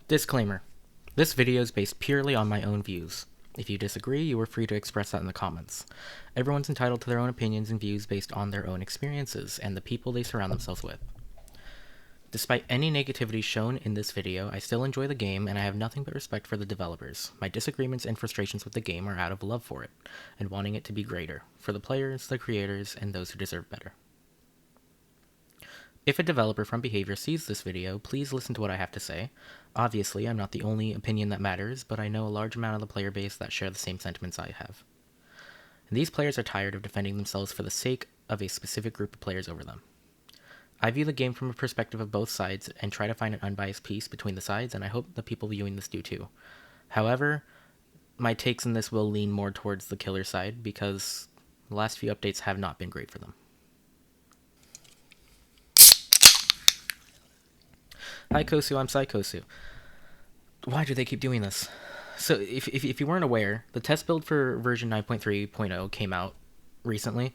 Disclaimer. This video is based purely on my own views. If you disagree, you are free to express that in the comments. Everyone's entitled to their own opinions and views based on their own experiences and the people they surround themselves with. Despite any negativity shown in this video, I still enjoy the game and I have nothing but respect for the developers. My disagreements and frustrations with the game are out of love for it, and wanting it to be greater, for the players, the creators, and those who deserve better. If a developer from Behavior sees this video, please listen to what I have to say. Obviously, I'm not the only opinion that matters, but I know a large amount of the player base that share the same sentiments I have. And these players are tired of defending themselves for the sake of a specific group of players over them. I view the game from a perspective of both sides and try to find an unbiased peace between the sides, and I hope the people viewing this do too. However, my takes in this will lean more towards the killer side because the last few updates have not been great for them. Hi Kosu, I'm Cykosu. Why do they keep doing this? So if you weren't aware, the test build for version 9.3.0 came out recently.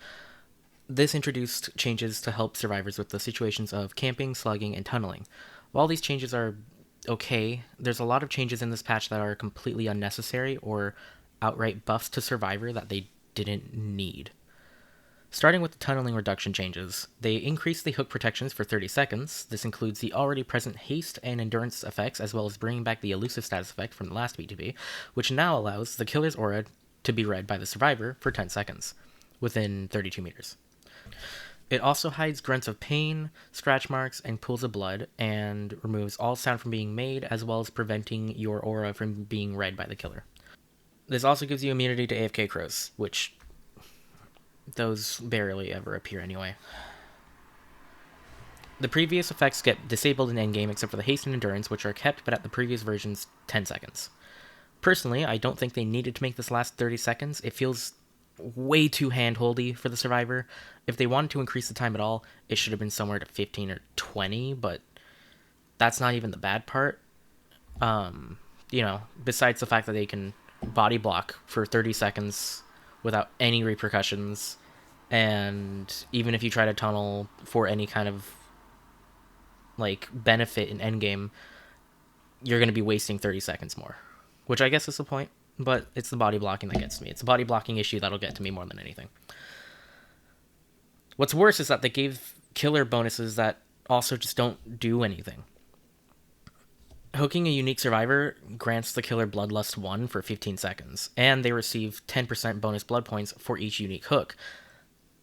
This introduced changes to help survivors with the situations of camping, slugging, and tunneling. While these changes are okay, there's a lot of changes in this patch that are completely unnecessary or outright buffs to Survivor that they didn't need. Starting with the tunneling reduction changes, they increased the hook protections for 30 seconds. This includes the already present haste and endurance effects, as well as bringing back the elusive status effect from the last PTB, which now allows the killer's aura to be read by the survivor for 10 seconds, within 32 meters. It also hides grunts of pain, scratch marks, and pools of blood, and removes all sound from being made, as well as preventing your aura from being read by the killer. This also gives you immunity to AFK crows, which those barely ever appear anyway. The previous effects get disabled in endgame except for the haste and endurance, which are kept but at the previous version's 10 seconds. Personally, I don't think they needed to make this last 30 seconds. It feels way too hand-holdy for the survivor. If they wanted to increase the time at all, it should have been somewhere to 15 or 20, but that's not even the bad part. Besides the fact that they can body block for 30 seconds without any repercussions, and even if you try to tunnel for any kind of benefit in endgame, you're going to be wasting 30 seconds more, which I guess is the point, but it's the body blocking that gets to me. It's a body blocking issue that'll get to me more than anything. What's worse is that they gave killer bonuses that also just don't do anything. Hooking a unique survivor grants the killer Bloodlust 1 for 15 seconds, and they receive 10% bonus blood points for each unique hook.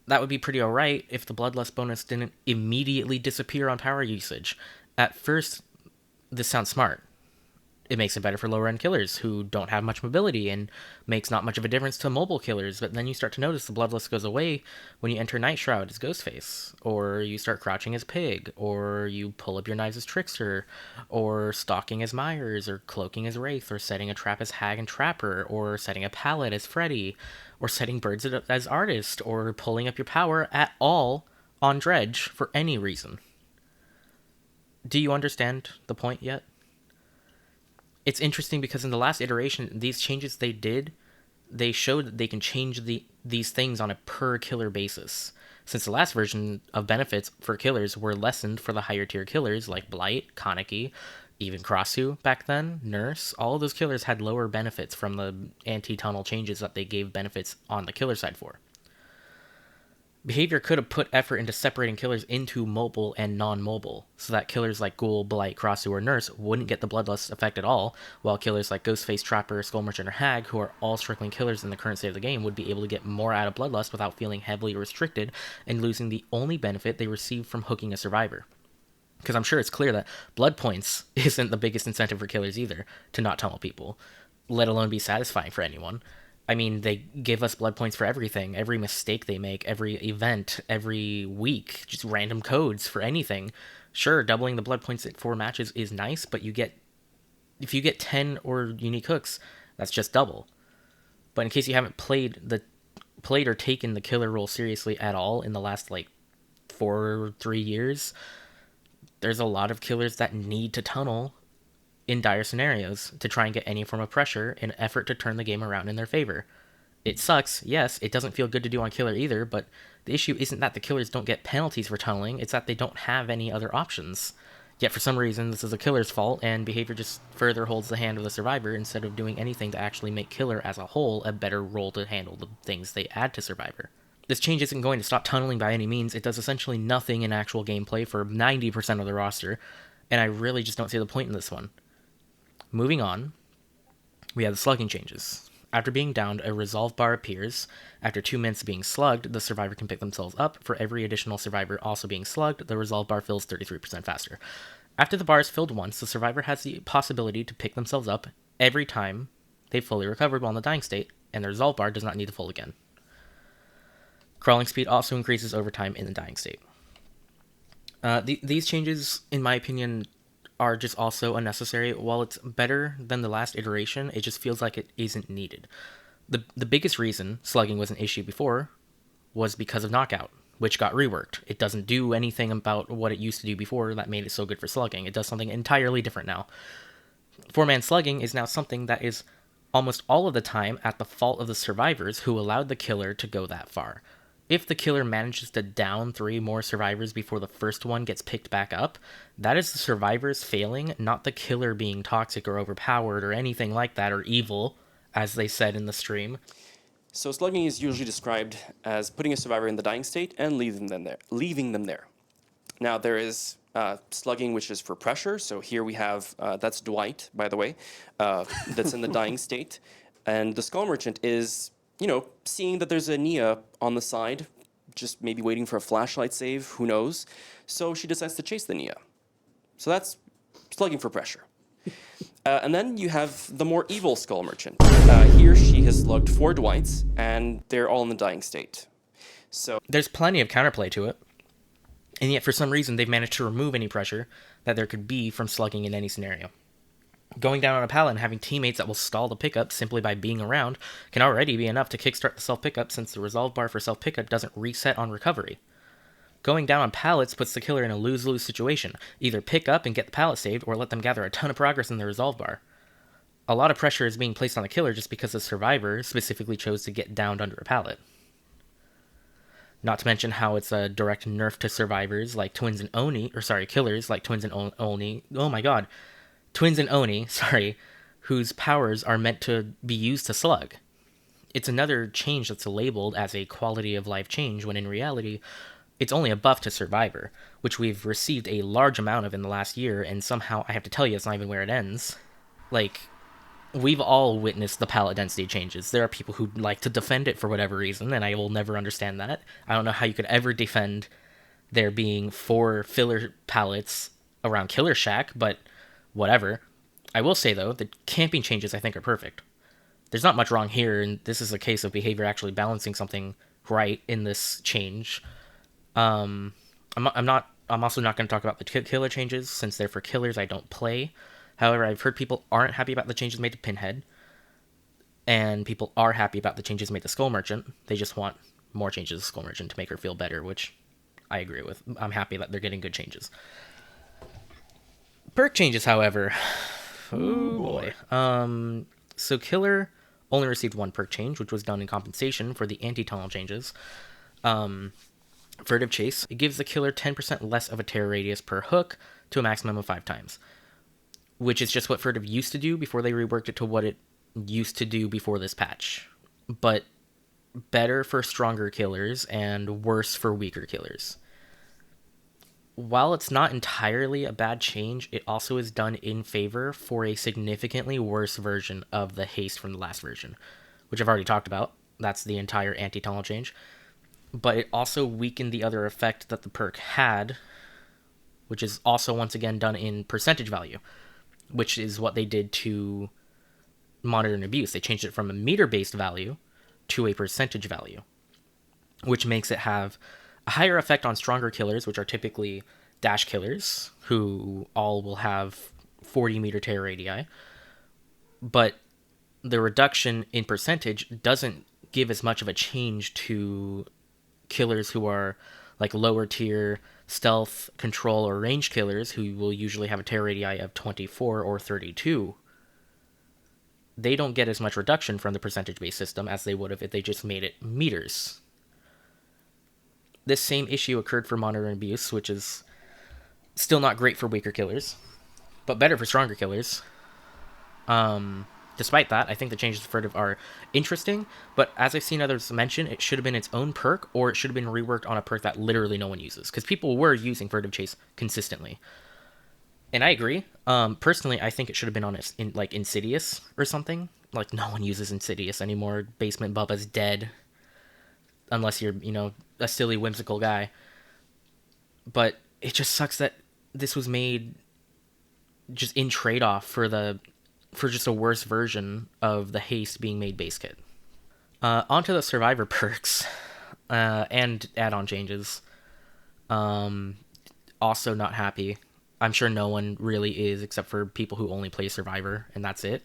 That would be pretty alright if the Bloodlust bonus didn't immediately disappear on power usage. At first, this sounds smart. It makes it better for lower-end killers who don't have much mobility and makes not much of a difference to mobile killers, but then you start to notice the Bloodlust goes away when you enter Night Shroud as Ghostface, or you start crouching as Pig, or you pull up your knives as Trickster, or stalking as Myers, or cloaking as Wraith, or setting a trap as Hag and Trapper, or setting a pallet as Freddy, or setting birds as Artist, or pulling up your power at all on Dredge for any reason. Do you understand the point yet? It's interesting because in the last iteration, these changes they did, they showed that they can change these things on a per killer basis. Since the last version of benefits for killers were lessened for the higher tier killers like Blight, Kaneki, even Crossu back then, Nurse, all of those killers had lower benefits from the anti-tunnel changes that they gave benefits on the killer side for. Behavior could have put effort into separating killers into mobile and non-mobile, so that killers like Ghoul, Blight, Crossu, or Nurse wouldn't get the Bloodlust effect at all, while killers like Ghostface, Trapper, Skull Merchant, or Hag, who are all struggling killers in the current state of the game, would be able to get more out of Bloodlust without feeling heavily restricted and losing the only benefit they receive from hooking a survivor. Because I'm sure it's clear that blood points isn't the biggest incentive for killers either, to not tunnel people, let alone be satisfying for anyone. I mean, they give us blood points for everything, every mistake they make, every event, every week, just random codes for anything. Sure, doubling the blood points at 4 matches is nice, but if you get 10 or unique hooks, that's just double. But in case you haven't played or taken the killer role seriously at all in the last 4 or 3 years, there's a lot of killers that need to tunnel in dire scenarios to try and get any form of pressure in an effort to turn the game around in their favor. It sucks, yes, it doesn't feel good to do on killer either, but the issue isn't that the killers don't get penalties for tunneling, it's that they don't have any other options. Yet for some reason, this is a killer's fault, and behavior just further holds the hand of the survivor instead of doing anything to actually make killer as a whole a better role to handle the things they add to survivor. This change isn't going to stop tunneling by any means. It does essentially nothing in actual gameplay for 90% of the roster, and I really just don't see the point in this one. Moving on, we have the slugging changes. After being downed, a resolve bar appears. After 2 minutes of being slugged, the survivor can pick themselves up. For every additional survivor also being slugged, the resolve bar fills 33% faster. After the bar is filled once, the survivor has the possibility to pick themselves up every time they've fully recovered while in the dying state, and the resolve bar does not need to fill again. Crawling speed also increases over time in the dying state. These changes, in my opinion, are just also unnecessary. While it's better than the last iteration, it just feels like it isn't needed. The biggest reason slugging was an issue before was because of knockout, which got reworked. It doesn't do anything about what it used to do before that made it so good for slugging. It does something entirely different now. 4-man slugging is now something that is almost all of the time at the fault of the survivors who allowed the killer to go that far. If the killer manages to down 3 more survivors before the first one gets picked back up, that is the survivors failing, not the killer being toxic or overpowered or anything like that, or evil, as they said in the stream. So slugging is usually described as putting a survivor in the dying state and leaving them there. Now there is slugging, which is for pressure. So here we have, that's Dwight, by the way, that's in the dying state. And the Skull Merchant is, seeing that there's a Nia on the side, just maybe waiting for a flashlight save, who knows. So she decides to chase the Nia. So that's slugging for pressure. And then you have the more evil Skull Merchant. Here she has slugged 4 Dwights, and they're all in the dying state. So there's plenty of counterplay to it. And yet for some reason they've managed to remove any pressure that there could be from slugging in any scenario. Going down on a pallet and having teammates that will stall the pickup simply by being around can already be enough to kickstart the self-pickup, since the resolve bar for self-pickup doesn't reset on recovery. Going down on pallets puts the killer in a lose-lose situation. Either pick up and get the pallet saved, or let them gather a ton of progress in the resolve bar. A lot of pressure is being placed on the killer just because the survivor specifically chose to get downed under a pallet. Not to mention how it's a direct nerf to survivors like Twins and Oni, killers like Twins and Oni. Oh my god. Twins and Oni, whose powers are meant to be used to slug. It's another change that's labeled as a quality of life change, when in reality, it's only a buff to Survivor, which we've received a large amount of in the last year, and somehow, I have to tell you, it's not even where it ends. We've all witnessed the pallet density changes. There are people who like to defend it for whatever reason, and I will never understand that. I don't know how you could ever defend there being 4 filler pallets around Killer Shack, but whatever. I will say, though, the camping changes I think are perfect. There's not much wrong here, and this is a case of behavior actually balancing something right in this change. I'm also not going to talk about the killer changes, since they're for killers I don't play. However, I've heard people aren't happy about the changes made to Pinhead, and people are happy about the changes made to Skull Merchant. They just want more changes to Skull Merchant to make her feel better, which I agree with. I'm happy that they're getting good changes. Perk changes, however. Oh boy. So Killer only received 1 perk change, which was done in compensation for the anti-tunnel changes. Furtive Chase. It gives the killer 10% less of a tear radius per hook to a maximum of 5 times, which is just what Furtive used to do before they reworked it to what it used to do before this patch. But better for stronger killers and worse for weaker killers. While it's not entirely a bad change, it also is done in favor for a significantly worse version of the haste from the last version, which I've already talked about. That's the entire anti-tunnel change. But it also weakened the other effect that the perk had, which is also once again done in percentage value, which is what they did to Monitor and Abuse. They changed it from a meter-based value to a percentage value, which makes it have a higher effect on stronger killers, which are typically dash killers, who all will have 40 meter tear radii. But the reduction in percentage doesn't give as much of a change to killers who are like lower tier stealth, control, or range killers, who will usually have a tear radii of 24 or 32. They don't get as much reduction from the percentage-based system as they would have if they just made it meters. This same issue occurred for Monitor and Abuse, which is Still not great for weaker killers, but better for stronger killers. Despite that, I think the changes to furtive are interesting, but as I've seen others mention, it should have been its own perk, or it should have been reworked on a perk that literally no one uses, because people were using furtive chase consistently. And I agree. Personally, I think it should have been on in like Insidious or something. Like no one uses Insidious anymore. Basement Bubba's dead, unless you're a silly whimsical guy. But it just sucks that this was made just in trade off for just a worse version of the haste being made base kit. Onto the survivor perks and add-on changes. Also not happy. I'm sure no one really is, except for people who only play survivor, and that's it.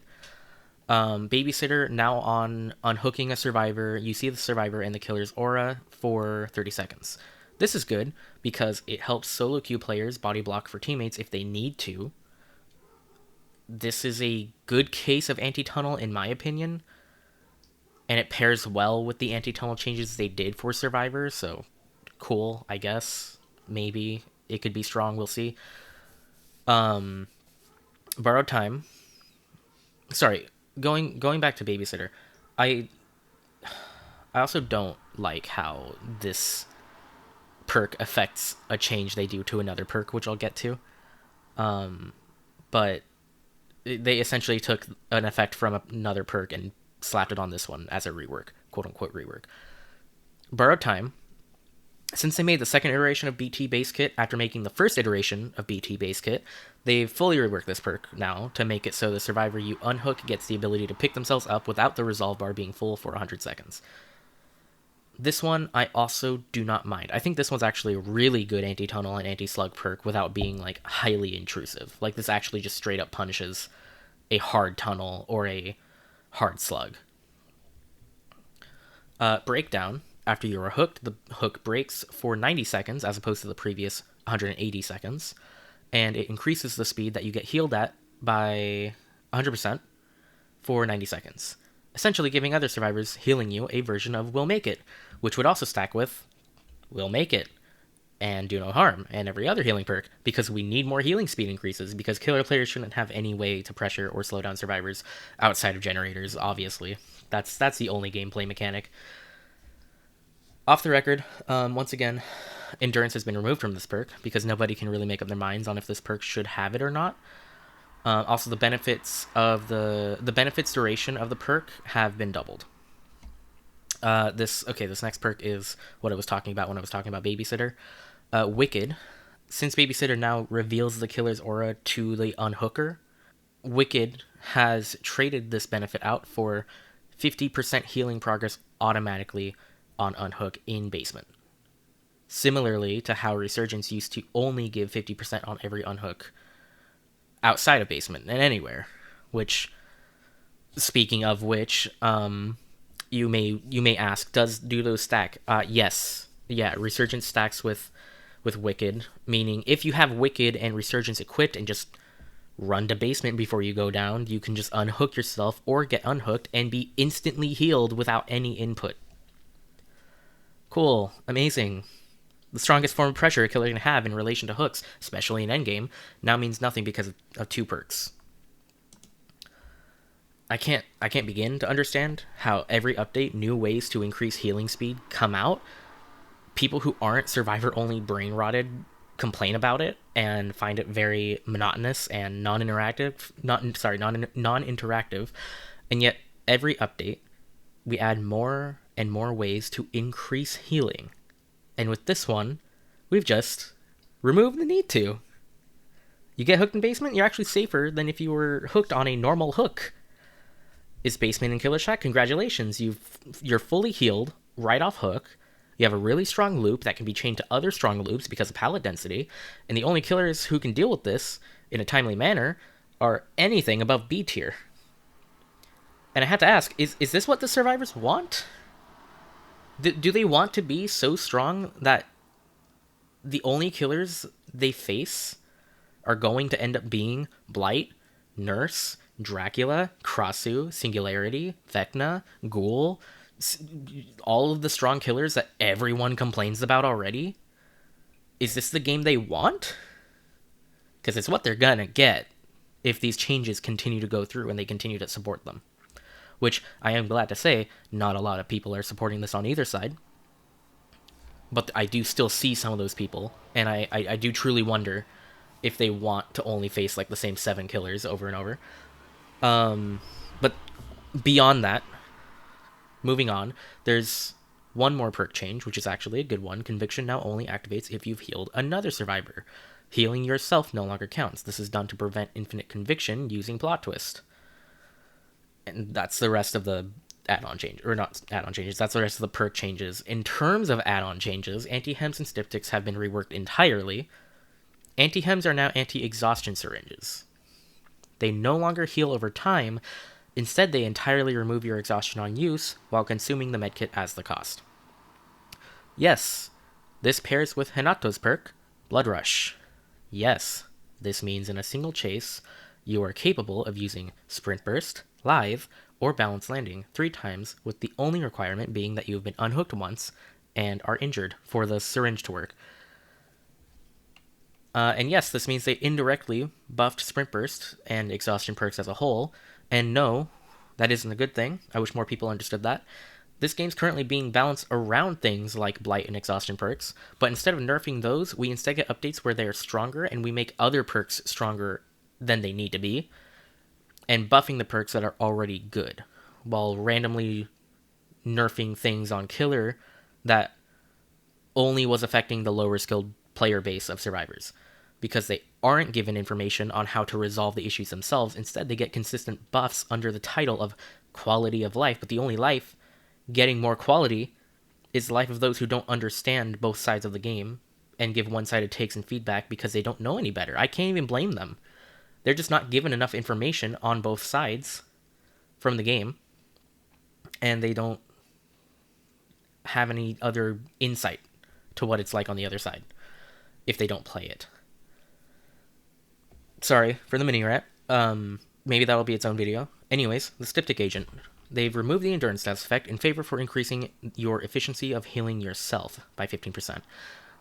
Babysitter, now on unhooking a survivor, you see the survivor and the killer's aura for 30 seconds. This is good because it helps solo queue players body block for teammates if they need to. This is a good case of anti-tunnel in my opinion, and it pairs well with the anti-tunnel changes they did for survivor, so cool, I guess. Maybe it could be strong, we'll see. Borrowed time. Sorry, going back to babysitter. I also don't like how this perk affects a change they do to another perk, which I'll get to. But they essentially took an effect from another perk and slapped it on this one as a rework, quote unquote rework. Borrowed time. Since they made the second iteration of BT base kit after making the first iteration of BT base kit, they've fully reworked this perk now to make it so the survivor you unhook gets the ability to pick themselves up without the resolve bar being full for 100 seconds. This one I also do not mind. I think this one's actually a really good anti-tunnel and anti-slug perk without being like highly intrusive. Like this actually just straight up punishes a hard tunnel or a hard slug. Breakdown. After you are hooked, the hook breaks for 90 seconds as opposed to the previous 180 seconds, and it increases the speed that you get healed at by 100% for 90 seconds, essentially giving other survivors healing you a version of Will Make It, which would also stack with Will Make It and Do No Harm and every other healing perk, because we need more healing speed increases, because killer players shouldn't have any way to pressure or slow down survivors outside of generators, obviously. That's the only gameplay mechanic. Off the record, once again, endurance has been removed from this perk because nobody can really make up their minds on if this perk should have it or not. Also, the benefits of the benefits duration of the perk have been doubled. This next perk is what I was talking about when I was talking about Babysitter. Wicked. Since Babysitter now reveals the killer's aura to the unhooker, Wicked has traded this benefit out for 50% healing progress automatically on unhook in basement. Similarly to how Resurgence used to only give 50% on every unhook outside of basement and anywhere, which, speaking of which, you may ask, do those stack? Yes. Yeah, Resurgence stacks with Wicked, meaning if you have Wicked and Resurgence equipped and just run to basement before you go down, you can just unhook yourself or get unhooked and be instantly healed without any input. Cool. Amazing. The strongest form of pressure a killer can have in relation to hooks, especially in endgame, now means nothing because of two perks. I can't begin to understand how every update new ways to increase healing speed come out. People who aren't survivor-only brain-rotted complain about it and find it very monotonous and non-interactive, and yet every update we add more and more ways to increase healing. And with this one, we've just removed the need to. You get hooked in basement, you're actually safer than if you were hooked on a normal hook. Is basement in Killer Shack? Congratulations, you're fully healed right off hook. You have a really strong loop that can be chained to other strong loops because of pallet density, and the only killers who can deal with this in a timely manner are anything above B tier. And I have to ask, is this what the survivors want? Do they want to be so strong that the only killers they face are going to end up being Blight, Nurse, Dracula, Krasu, Singularity, Vecna, Ghoul, all of the strong killers that everyone complains about already? Is this the game they want? because it's what they're gonna get if these changes continue to go through and they continue to support them. Which I am glad to say, not a lot of people are supporting this on either side. But I do still see some of those people, and I do truly wonder if they want to only face like the same 7 killers over and over. But beyond that, moving on, there's one more perk change, which is actually a good one. Conviction now only activates if you've healed another survivor. Healing yourself no longer counts. This is done to prevent infinite conviction using plot twist. And that's the rest of the add-on change, or not add-on changes, that's the rest of the perk changes. In terms of add-on changes, anti-hems and styptics have been reworked entirely. Anti-hems are now anti-exhaustion syringes. They no longer heal over time. Instead, they entirely remove your exhaustion on use while consuming the medkit as the cost. Yes, this pairs with Hinato's perk, Blood Rush. Yes, this means in a single chase, you are capable of using Sprint Burst, Live, or Balance Landing 3 times, with the only requirement being that you have been unhooked once and are injured for the syringe to work. And yes, this means they indirectly buffed Sprint Burst and Exhaustion perks as a whole. And no, that isn't a good thing. I wish more people understood that. This game's currently being balanced around things like Blight and Exhaustion perks, but instead of nerfing those, we instead get updates where they are stronger, and we make other perks stronger than they need to be, and buffing the perks that are already good, while randomly nerfing things on Killer that only was affecting the lower skilled player base of survivors, because they aren't given information on how to resolve the issues themselves. Instead, they get consistent buffs under the title of quality of life, but the only life getting more quality is the life of those who don't understand both sides of the game and give one-sided takes and feedback because they don't know any better. I can't even blame them. They're just not given enough information on both sides from the game, and they don't have any other insight to what it's like on the other side if they don't play it. Sorry for the mini rant. Maybe that will be its own video. Anyways, the Styptic Agent. They've removed the endurance stats effect in favor for increasing your efficiency of healing yourself by 15%.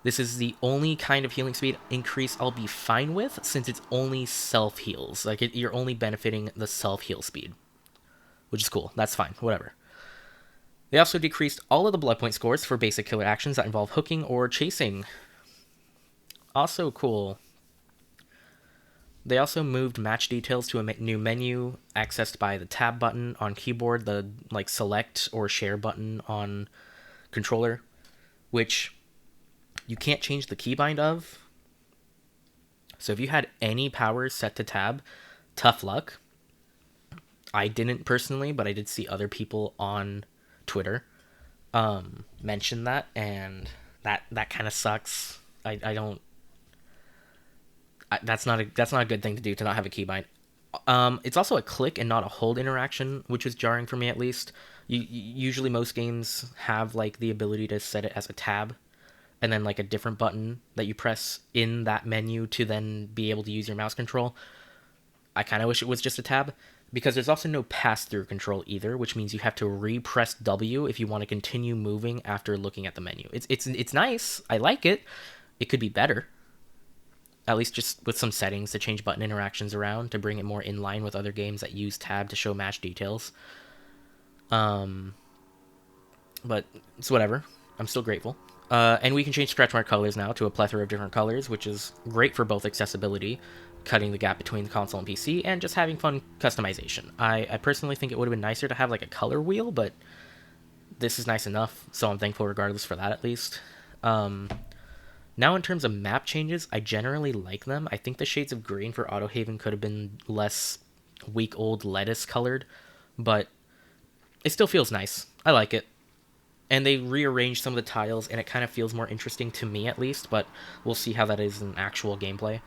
This is the only kind of healing speed increase I'll be fine with, since it's only self-heals. Like, you're only benefiting the self-heal speed, which is cool. That's fine. Whatever. They also decreased all of the blood point scores for basic killer actions that involve hooking or chasing. Also cool. They also moved match details to a new menu accessed by the tab button on keyboard, the like select or share button on controller, which you can't change the keybind of. So if you had any powers set to tab, tough luck. I didn't personally, but I did see other people on Twitter mention that, and that kind of sucks. I don't. That's not a good thing to do, to not have a keybind. It's also a click and not a hold interaction, which was jarring for me at least. Usually most games have like the ability to set it as a tab, and then like a different button that you press in that menu to then be able to use your mouse control. I kind of wish it was just a tab, because there's also no pass-through control either, which means you have to re-press W if you want to continue moving after looking at the menu. It's nice. I like it. It could be better. At least just with some settings to change button interactions around to bring it more in line with other games that use tab to show match details. But it's whatever. I'm still grateful. And we can change stretch mark colors now to a plethora of different colors, which is great for both accessibility, cutting the gap between the console and PC, and just having fun customization. I personally think it would have been nicer to have like a color wheel, but this is nice enough, so I'm thankful regardless for that at least. Now, in terms of map changes, I generally like them. I think the shades of green for Autohaven could have been less week-old lettuce colored, but it still feels nice. I like it. And they rearranged some of the tiles, and it kind of feels more interesting to me at least, but we'll see how that is in actual gameplay.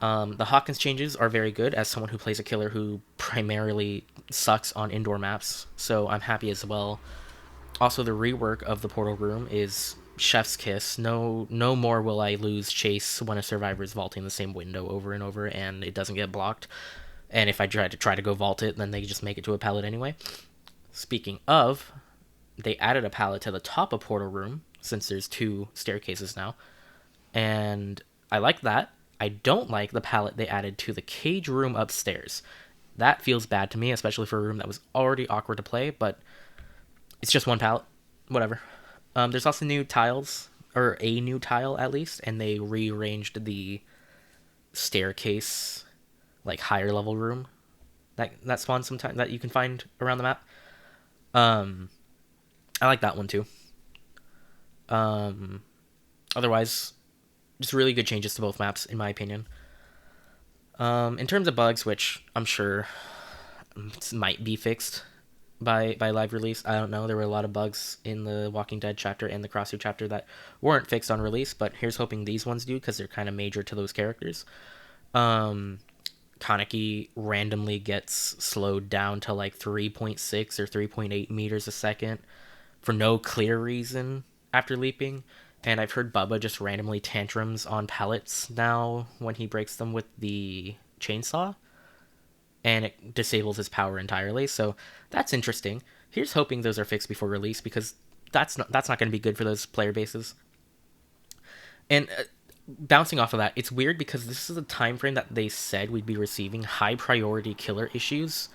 The Hawkins changes are very good as someone who plays a killer who primarily sucks on indoor maps, so I'm happy as well. Also, the rework of the portal room is chef's kiss. No more will I lose chase when a survivor is vaulting the same window over and over and it doesn't get blocked. And if I try to go vault it, then they just make it to a pallet anyway. Speaking of, they added a pallet to the top of portal room, since there's 2 staircases now, and I like that. I don't like the palette they added to the cage room upstairs. That feels bad to me, especially for a room that was already awkward to play, but it's just one palette. Whatever. There's also new tiles, or a new tile at least, and they rearranged the staircase, like higher level room that spawns sometimes that you can find around the map. Um, I like that one too. Um, Otherwise, just really good changes to both maps in my opinion. In terms of bugs, which I'm sure might be fixed by live release, I don't know. There were a lot of bugs in the Walking Dead chapter and the Crosshair chapter that weren't fixed on release, but here's hoping these ones do because they're kind of major to those characters. Um, Kaneki randomly gets slowed down to like 3.6 or 3.8 meters a second for no clear reason after leaping. And I've heard Bubba just randomly tantrums on pallets now when he breaks them with the chainsaw, and it disables his power entirely. So that's interesting. Here's hoping those are fixed before release because that's not going to be good for those player bases. And bouncing off of that, it's weird because this is a time frame that they said we'd be receiving high priority killer issues,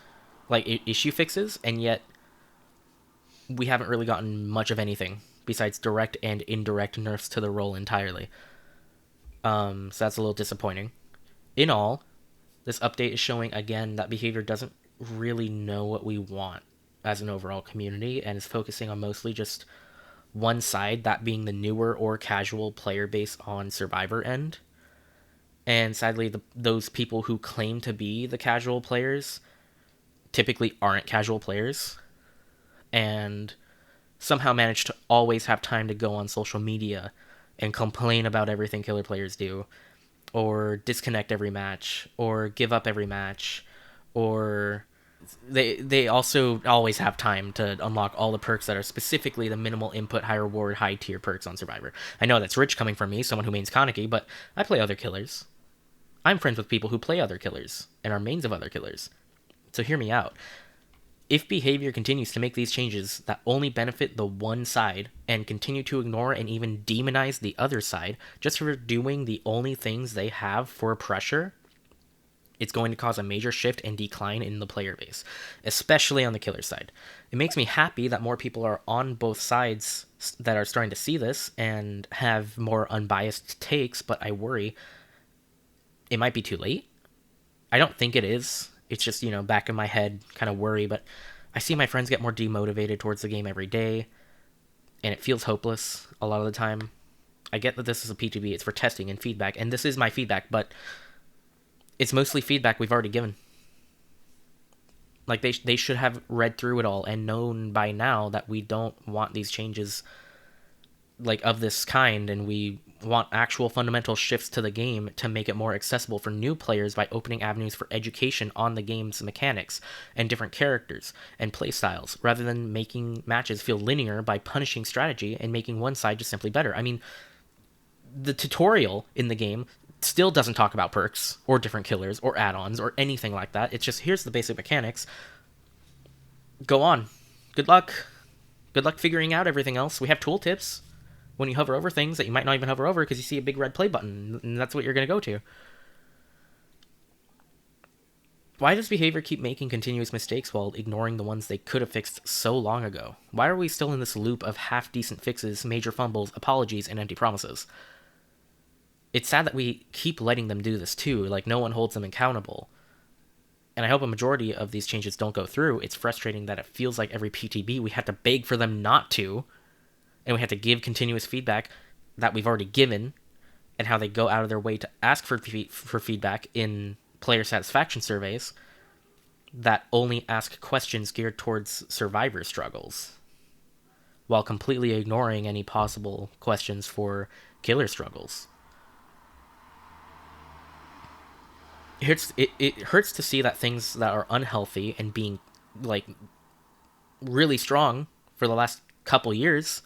like issue fixes, and yet we haven't really gotten much of anything besides direct and indirect nerfs to the role entirely. So that's a little disappointing. In all, this update is showing again that behavior doesn't really know what we want as an overall community and is focusing on mostly just one side, that being the newer or casual player base on Survivor end. And sadly, those people who claim to be the casual players typically aren't casual players and somehow manage to always have time to go on social media and complain about everything killer players do, or disconnect every match, or give up every match, or they also always have time to unlock all the perks that are specifically the minimal input, high reward, high tier perks on Survivor. I know that's rich coming from me, someone who mains Kaneki, but I play other killers. I'm friends with people who play other killers and are mains of other killers. So hear me out. If behavior continues to make these changes that only benefit the one side and continue to ignore and even demonize the other side just for doing the only things they have for pressure, it's going to cause a major shift and decline in the player base, especially on the killer side. It makes me happy that more people are on both sides that are starting to see this and have more unbiased takes, but I worry it might be too late. I don't think it is. It's just, back in my head kind of worry, but I see my friends get more demotivated towards the game every day, and it feels hopeless a lot of the time. I get that this is a PTB, it's for testing and feedback, and this is my feedback, but it's mostly feedback we've already given. Like, they should have read through it all and known by now that we don't want these changes like of this kind, and we want actual fundamental shifts to the game to make it more accessible for new players by opening avenues for education on the game's mechanics and different characters and playstyles, rather than making matches feel linear by punishing strategy and making one side just simply better. I mean, the tutorial in the game still doesn't talk about perks or different killers or add-ons or anything like that. It's just, here's the basic mechanics. Go on. Good luck. Good luck figuring out everything else. We have tooltips when you hover over things that you might not even hover over because you see a big red play button, and that's what you're going to go to. Why does behavior keep making continuous mistakes while ignoring the ones they could have fixed so long ago? Why are we still in this loop of half-decent fixes, major fumbles, apologies, and empty promises? It's sad that we keep letting them do this too, like no one holds them accountable. And I hope a majority of these changes don't go through. It's frustrating that it feels like every PTB we had to beg for them not to, and we have to give continuous feedback that we've already given, and how they go out of their way to ask for feedback in player satisfaction surveys that only ask questions geared towards survivor struggles, while completely ignoring any possible questions for killer struggles. It hurts to see that things that are unhealthy and being like really strong for the last couple years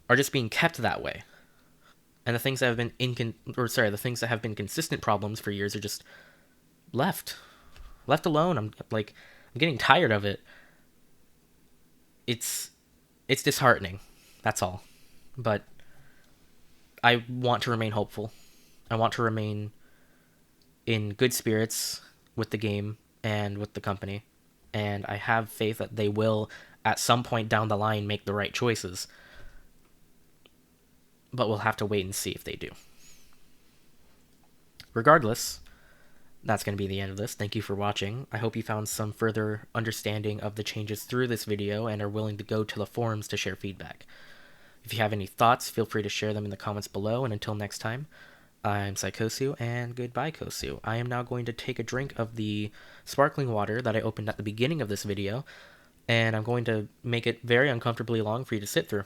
are just being kept that way, and the things that have been the things that have been consistent problems for years are just left alone. I'm getting tired of it. It's disheartening. That's all. But I want to remain hopeful. I want to remain in good spirits with the game and with the company, and I have faith that they will, at some point down the line, make the right choices. But we'll have to wait and see if they do. Regardless, that's going to be the end of this. Thank you for watching. I hope you found some further understanding of the changes through this video and are willing to go to the forums to share feedback. If you have any thoughts, feel free to share them in the comments below, and until next time, I'm Cykosu, and goodbye, Kosu. I am now going to take a drink of the sparkling water that I opened at the beginning of this video, and I'm going to make it very uncomfortably long for you to sit through.